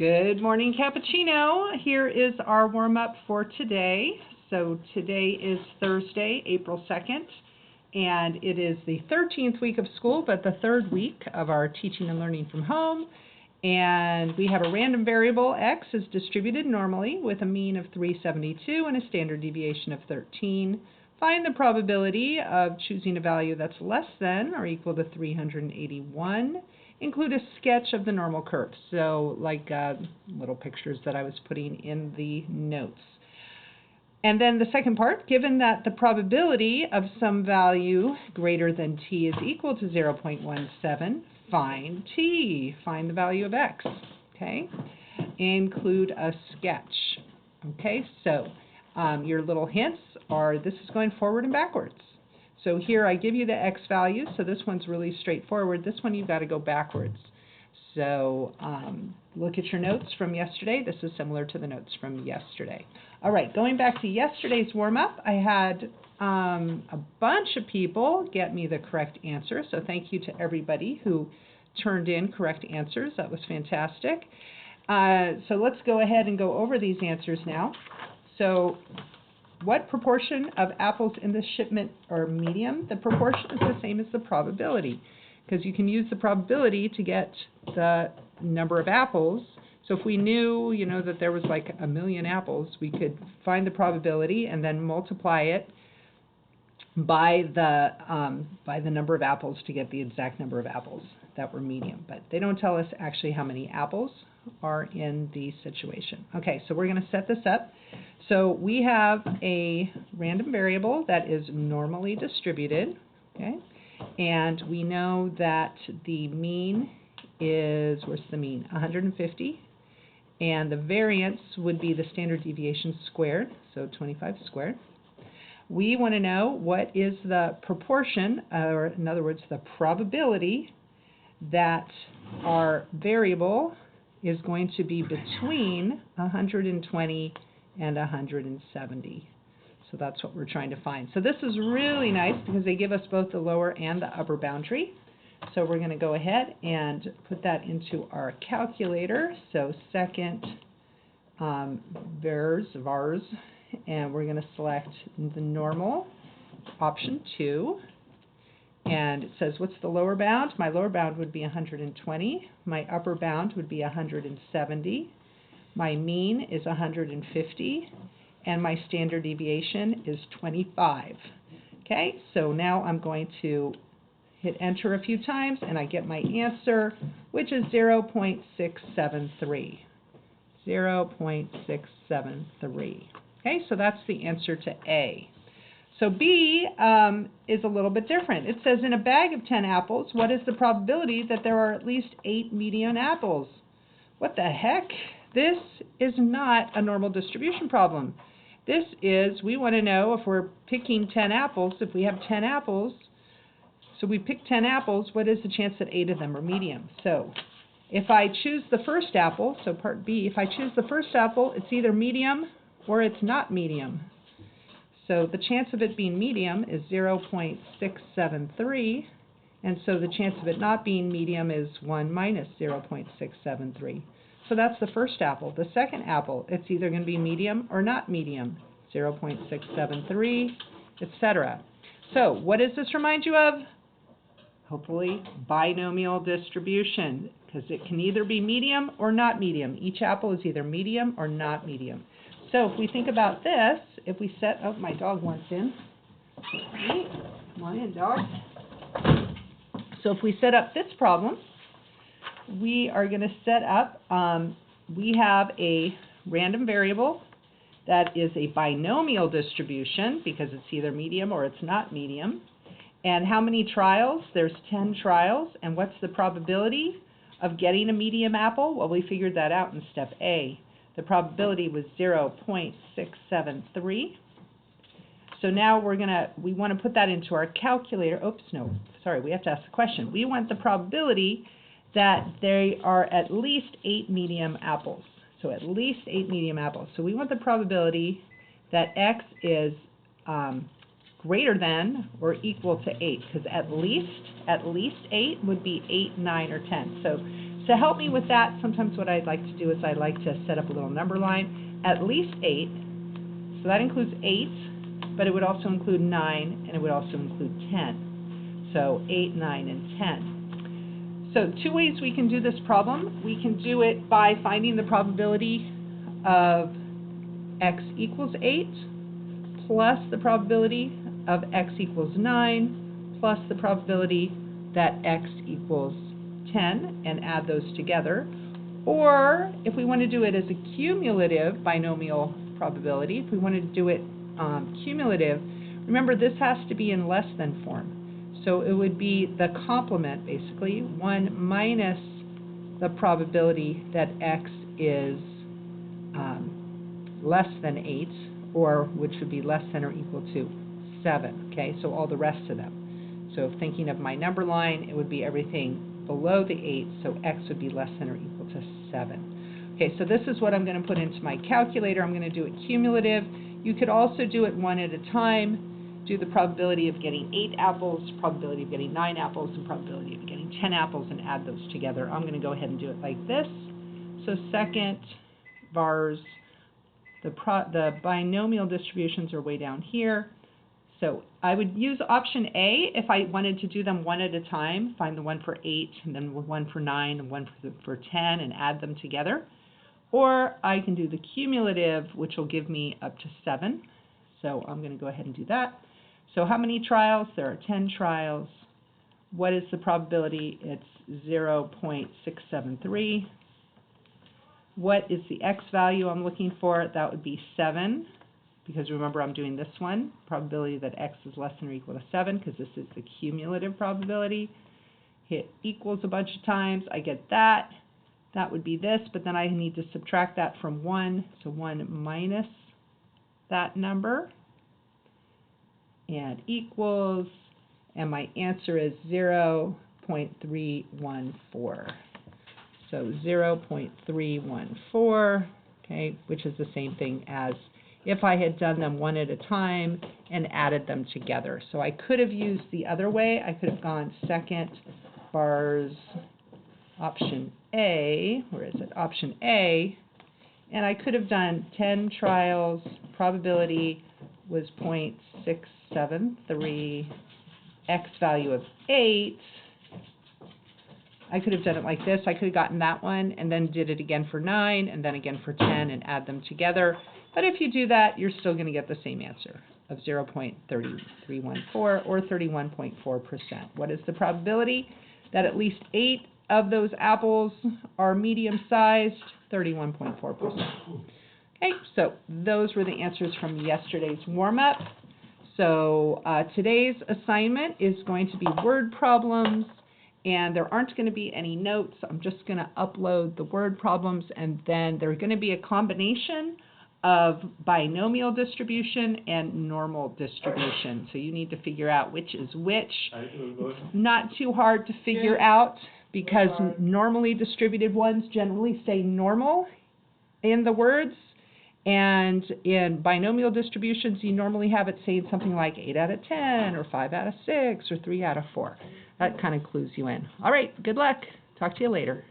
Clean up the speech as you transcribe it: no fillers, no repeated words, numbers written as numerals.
Good morning, Cappuccino. Here is our warm-up for today. So today is Thursday, April 2nd, and it is the 13th week of school, but the third week of our teaching and learning from home. And we have a random variable, x is distributed normally with a mean of 372 and a standard deviation of 13. Find the probability of choosing a value that's less than or equal to 381. Include a sketch of the normal curve, so like little pictures that I was putting in the notes. And then the second part, given that the probability of some value greater than t is equal to 0.17, find t, find the value of x, okay? Include a sketch, okay? So your little hints are this is going forward and backwards. So here I give you the x value, so this one's really straightforward. This one you've got to go backwards. So look at your notes from yesterday. This is similar to the notes from yesterday. All right, going back to yesterday's warm-up, I had a bunch of people get me the correct answer. So thank you to everybody who turned in correct answers. That was fantastic. So let's go ahead and go over these answers now. So what proportion of apples in the shipment are medium? The proportion is the same as the probability, because you can use the probability to get the number of apples. So if we knew, that there was like 1 million apples, we could find the probability and then multiply it by the number of apples to get the exact number of apples that were medium. But they don't tell us actually how many apples are in the situation. Okay, so we're going to set this up. So we have a random variable that is normally distributed, okay? And we know that the mean is, where's the mean? 150. And the variance would be the standard deviation squared, so 25 squared. We want to know what is the proportion, or in other words, the probability that our variable is going to be between 120 and 170. So that's what we're trying to find. So this is really nice because they give us both the lower and the upper boundary. So we're going to go ahead and put that into our calculator. So second vars, and we're going to select the normal, option 2. And it says, what's the lower bound? My lower bound would be 120. My upper bound would be 170. My mean is 150. And my standard deviation is 25. Okay, so now I'm going to hit enter a few times, and I get my answer, which is 0.673. 0.673. Okay, so that's the answer to A. So B is a little bit different. It says in a bag of 10 apples, what is the probability that there are at least 8 median apples? What the heck? This is not a normal distribution problem. This is, we want to know if we're picking 10 apples, if we have 10 apples, so we pick 10 apples, what is the chance that 8 of them are medium? So if I choose the first apple, so part B, if I choose the first apple, it's either medium or it's not medium. So the chance of it being medium is 0.673, and so the chance of it not being medium is 1 minus 0.673. So that's the first apple. The second apple, it's either going to be medium or not medium, 0.673, etc. So what does this remind you of? Hopefully binomial distribution, because it can either be medium or not medium. Each apple is either medium or not medium. So if we think about this, if we set up, my dog wants in. Right. Come on in, dog. So if we set up this problem, we are going to set up, we have a random variable that is a binomial distribution because it's either medium or it's not medium. And how many trials? There's 10 trials. And what's the probability of getting a medium apple? Well, we figured that out in step A. The probability was 0.673. So now we want to put that into our calculator. Oops, no, sorry, we have to ask the question. We want the probability that there are at least 8 medium apples. So at least 8 medium apples. So we want the probability that x is greater than or equal to 8, because at least 8 would be 8, 9, or 10. So To help me with that, sometimes what I'd like to do is I like to set up a little number line, at least 8. So that includes 8, but it would also include 9, and it would also include 10. So 8, 9, and 10. So 2 ways we can do this problem. We can do it by finding the probability of x equals 8 plus the probability of x equals 9 plus the probability that x equals 10 and add those together. Or if we want to do it as a cumulative binomial probability, if we wanted to do it cumulative, remember this has to be in less than form. So it would be the complement, basically, 1 minus the probability that x is less than 8, or which would be less than or equal to 7. Okay, so all the rest of them. So thinking of my number line, it would be everything below the 8, so x would be less than or equal to 7. Okay, so this is what I'm going to put into my calculator. I'm going to do it cumulative. You could also do it one at a time. Do the probability of getting 8 apples, probability of getting 9 apples, and probability of getting 10 apples, and add those together. I'm going to go ahead and do it like this. So second vars, the binomial distributions are way down here. So I would use option A if I wanted to do them one at a time, find the one for 8, and then one for 9, and one for 10, and add them together. Or I can do the cumulative, which will give me up to 7. So I'm going to go ahead and do that. So how many trials? There are 10 trials. What is the probability? It's 0.673. What is the x value I'm looking for? That would be 7, because remember I'm doing this one. Probability that x is less than or equal to 7, because this is the cumulative probability. Hit equals a bunch of times. I get that. That would be this, but then I need to subtract that from 1. So 1 minus that number, and equals, and my answer is 0.314. So 0.314, okay, which is the same thing as if I had done them one at a time and added them together. So I could have used the other way. I could have gone second vars option A, where is it? Option A, and I could have done 10 trials, probability was 0.673, x value of 8. I could have done it like this. I could have gotten that one and then did it again for 9 and then again for 10 and add them together. But if you do that, you're still going to get the same answer of 0.3314 or 31.4%. What is the probability that at least 8 of those apples are medium-sized? 31.4%. Okay, so those were the answers from yesterday's warm-up. So today's assignment is going to be word problems, and there aren't going to be any notes. I'm just going to upload the word problems, and then they're going to be a combination of binomial distribution and normal distribution. So you need to figure out which is which. It's not too hard to figure out, because normally distributed ones generally say normal in the words, and in binomial distributions you normally have it saying something like 8 out of 10 or 5 out of 6 or 3 out of 4. That kind of clues you in. All right, good luck. Talk to you later.